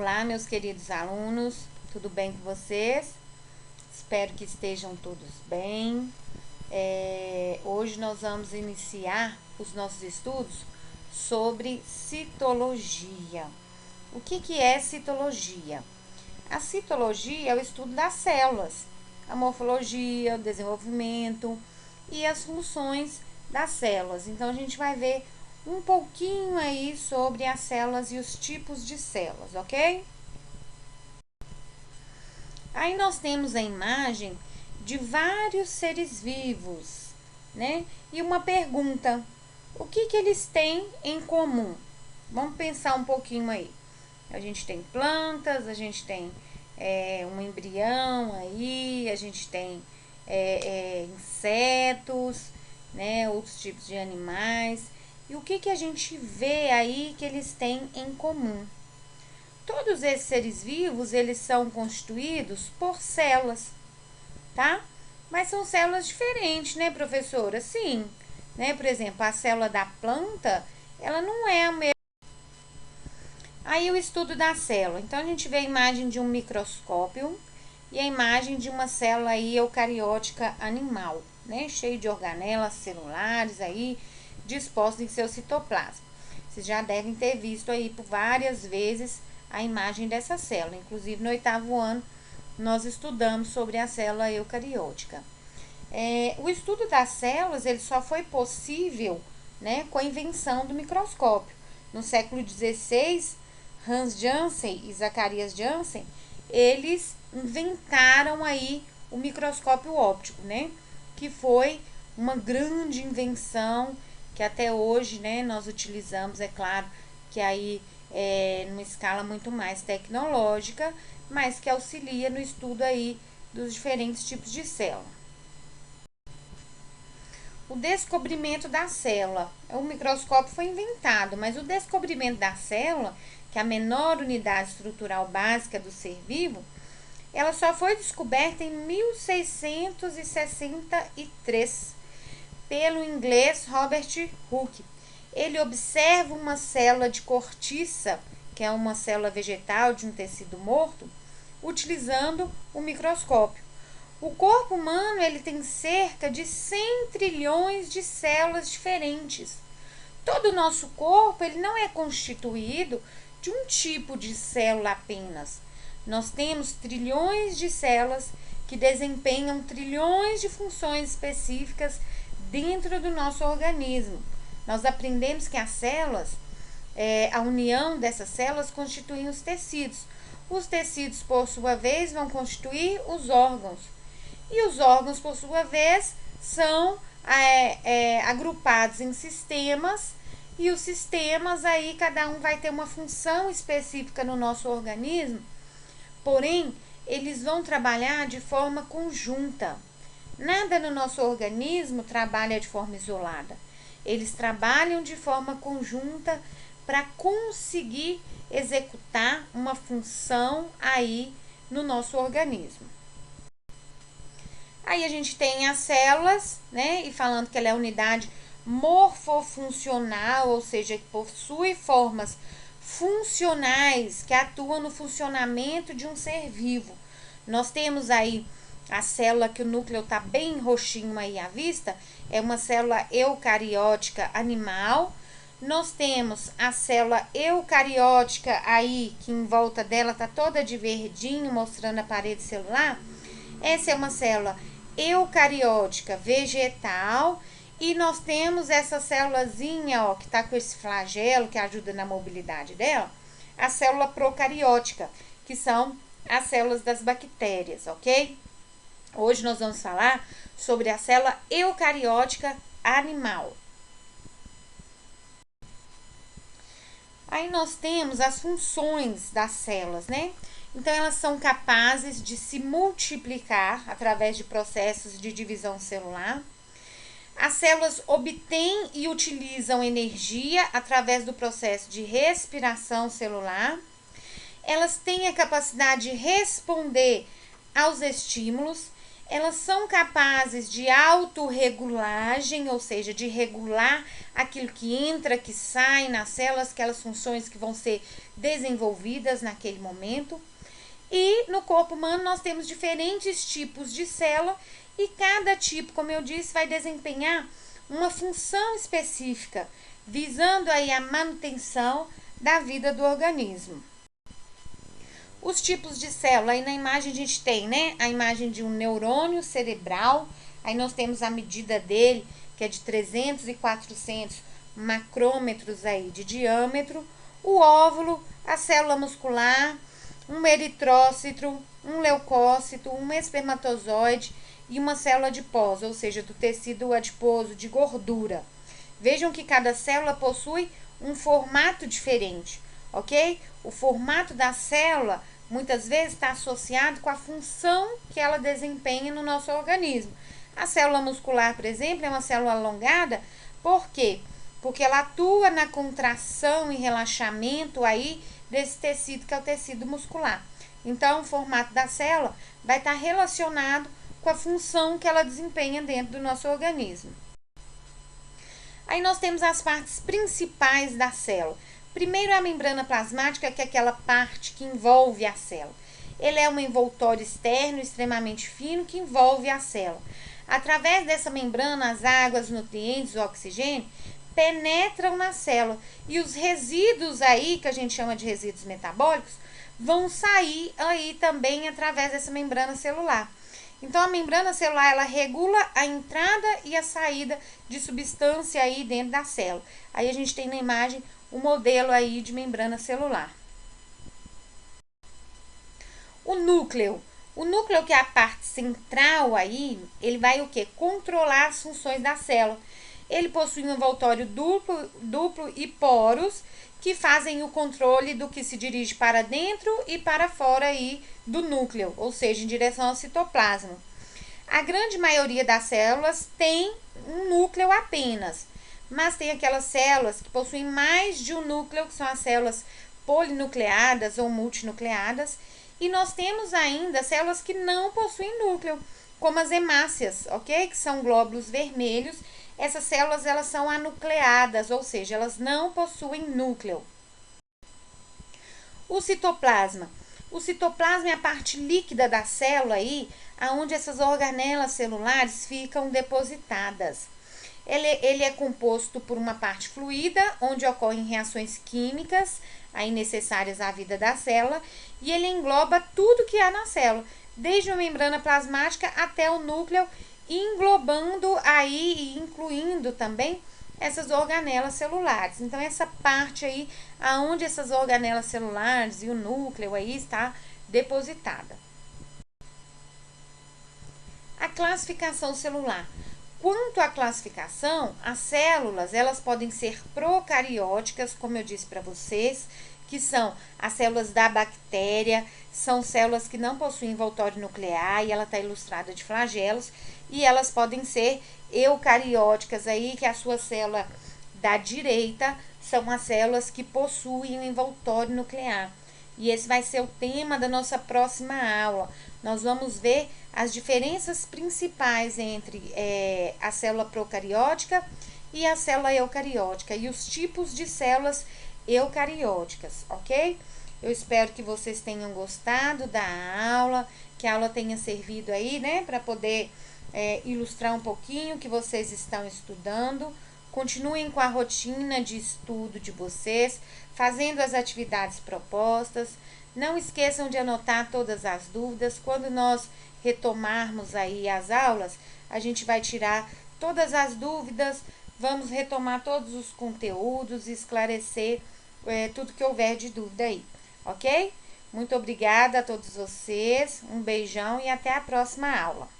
Olá, meus queridos alunos, tudo bem com vocês? Espero que estejam todos bem. Hoje nós vamos iniciar os nossos estudos sobre citologia. O que é citologia? A citologia é o estudo das células, a morfologia, o desenvolvimento e as funções das células. Então, a gente vai ver um pouquinho aí sobre as células e os tipos de células, ok? Aí nós temos a imagem de vários seres vivos, né? E uma pergunta: o que eles têm em comum? Vamos pensar um pouquinho aí. A gente tem plantas, a gente tem um embrião aí, a gente tem insetos, né? Outros tipos de animais. E o que a gente vê aí que eles têm em comum? Todos esses seres vivos, eles são constituídos por células, tá? Mas são células diferentes, né, professora? Sim, né? Por exemplo, a célula da planta, ela não é a mesma. Aí o estudo da célula. Então, a gente vê a imagem de um microscópio e a imagem de uma célula aí eucariótica animal, né? Cheio de organelas celulares aí, dispostos em seu citoplasma. Vocês já devem ter visto aí por várias vezes a imagem dessa célula. Inclusive, no 8º ano, nós estudamos sobre a célula eucariótica. O estudo das células, ele só foi possível, né, com a invenção do microscópio. No século XVI, Hans Janssen e Zacharias Janssen, eles inventaram aí o microscópio óptico, né, que foi uma grande invenção que até hoje, né, nós utilizamos, é claro, que aí numa escala muito mais tecnológica, mas que auxilia no estudo aí dos diferentes tipos de célula. O descobrimento da célula. O microscópio foi inventado, mas o descobrimento da célula, que é a menor unidade estrutural básica do ser vivo, ela só foi descoberta em 1663 pelo inglês Robert Hooke. Ele observa uma célula de cortiça, que é uma célula vegetal de um tecido morto, utilizando o microscópio. O corpo humano, ele tem cerca de 100 trilhões de células diferentes. Todo o nosso corpo, ele não é constituído de um tipo de célula apenas. Nós temos trilhões de células que desempenham trilhões de funções específicas dentro do nosso organismo. Nós aprendemos que as células, a união dessas células constituem os tecidos. Os tecidos, por sua vez, vão constituir os órgãos. E os órgãos, por sua vez, são agrupados em sistemas. E os sistemas aí, cada um vai ter uma função específica no nosso organismo. Porém, eles vão trabalhar de forma conjunta. Nada no nosso organismo trabalha de forma isolada. Eles trabalham de forma conjunta para conseguir executar uma função aí no nosso organismo. Aí a gente tem as células, né? E falando que ela é a unidade morfofuncional, ou seja, que possui formas funcionais que atuam no funcionamento de um ser vivo. Nós temos aí a célula que o núcleo está bem roxinho aí à vista, é uma célula eucariótica animal. Nós temos a célula eucariótica aí, que em volta dela está toda de verdinho, mostrando a parede celular. Essa é uma célula eucariótica vegetal. E nós temos essa célulazinha, ó, que está com esse flagelo, que ajuda na mobilidade dela, a célula procariótica, que são as células das bactérias, ok? Hoje nós vamos falar sobre a célula eucariótica animal. Aí nós temos as funções das células, né? Então, elas são capazes de se multiplicar através de processos de divisão celular. As células obtêm e utilizam energia através do processo de respiração celular. Elas têm a capacidade de responder aos estímulos. elas são capazes de autorregulagem, ou seja, de regular aquilo que entra, que sai nas células, aquelas funções que vão ser desenvolvidas naquele momento. E no corpo humano nós temos diferentes tipos de célula e cada tipo, como eu disse, vai desempenhar uma função específica, visando aí a manutenção da vida do organismo. Os tipos de célula, aí na imagem a gente tem, né, a imagem de um neurônio cerebral, aí nós temos a medida dele, que é de 300 e 400 macrômetros aí de diâmetro, o óvulo, a célula muscular, um eritrócito, um leucócito, um espermatozoide e uma célula adiposa, ou seja, do tecido adiposo, de gordura. Vejam que cada célula possui um formato diferente, ok? O formato da célula muitas vezes está associado com a função que ela desempenha no nosso organismo. A célula muscular, por exemplo, é uma célula alongada, por quê? Porque ela atua na contração e relaxamento aí desse tecido que é o tecido muscular. Então, o formato da célula vai estar relacionado com a função que ela desempenha dentro do nosso organismo. Aí nós temos as partes principais da célula. Primeiro, a membrana plasmática, que é aquela parte que envolve a célula. Ele é um envoltório externo extremamente fino que envolve a célula. Através dessa membrana, as águas, os nutrientes, o oxigênio penetram na célula e os resíduos aí, que a gente chama de resíduos metabólicos, vão sair aí também através dessa membrana celular. Então, a membrana celular, ela regula a entrada e a saída de substância aí dentro da célula. Aí a gente tem na imagem o modelo aí de membrana celular. O núcleo. O núcleo, que é a parte central aí, ele vai o quê? Controlar as funções da célula. Ele possui um envoltório duplo e poros que fazem o controle do que se dirige para dentro e para fora aí do núcleo, ou seja, em direção ao citoplasma. A grande maioria das células tem um núcleo apenas, mas tem aquelas células que possuem mais de um núcleo, que são as células polinucleadas ou multinucleadas, e nós temos ainda células que não possuem núcleo, como as hemácias, ok? Que são glóbulos vermelhos. Essas células, elas são anucleadas, ou seja, elas não possuem núcleo. O citoplasma. O citoplasma é a parte líquida da célula aí, onde essas organelas celulares ficam depositadas. Ele é composto por uma parte fluida, onde ocorrem reações químicas aí necessárias à vida da célula, e ele engloba tudo que há na célula, desde a membrana plasmática até o núcleo, englobando aí e incluindo também essas organelas celulares. Então, essa parte aí, aonde essas organelas celulares e o núcleo aí está depositada. A classificação celular. Quanto à classificação, as células, elas podem ser procarióticas, como eu disse para vocês, que são as células da bactéria, são células que não possuem envoltório nuclear e ela está ilustrada de flagelos, e elas podem ser eucarióticas aí, que a sua célula da direita são as células que possuem um envoltório nuclear. E esse vai ser o tema da nossa próxima aula. Nós vamos ver as diferenças principais entre a célula procariótica e a célula eucariótica e os tipos de células eucarióticas, ok? Eu espero que vocês tenham gostado da aula, que a aula tenha servido aí, né, para poder ilustrar um pouquinho o que vocês estão estudando. Continuem com a rotina de estudo de vocês, fazendo as atividades propostas. Não esqueçam de anotar todas as dúvidas. Quando nós retomarmos aí as aulas, a gente vai tirar todas as dúvidas, vamos retomar todos os conteúdos e esclarecer tudo que houver de dúvida aí, ok? Muito obrigada a todos vocês, um beijão e até a próxima aula.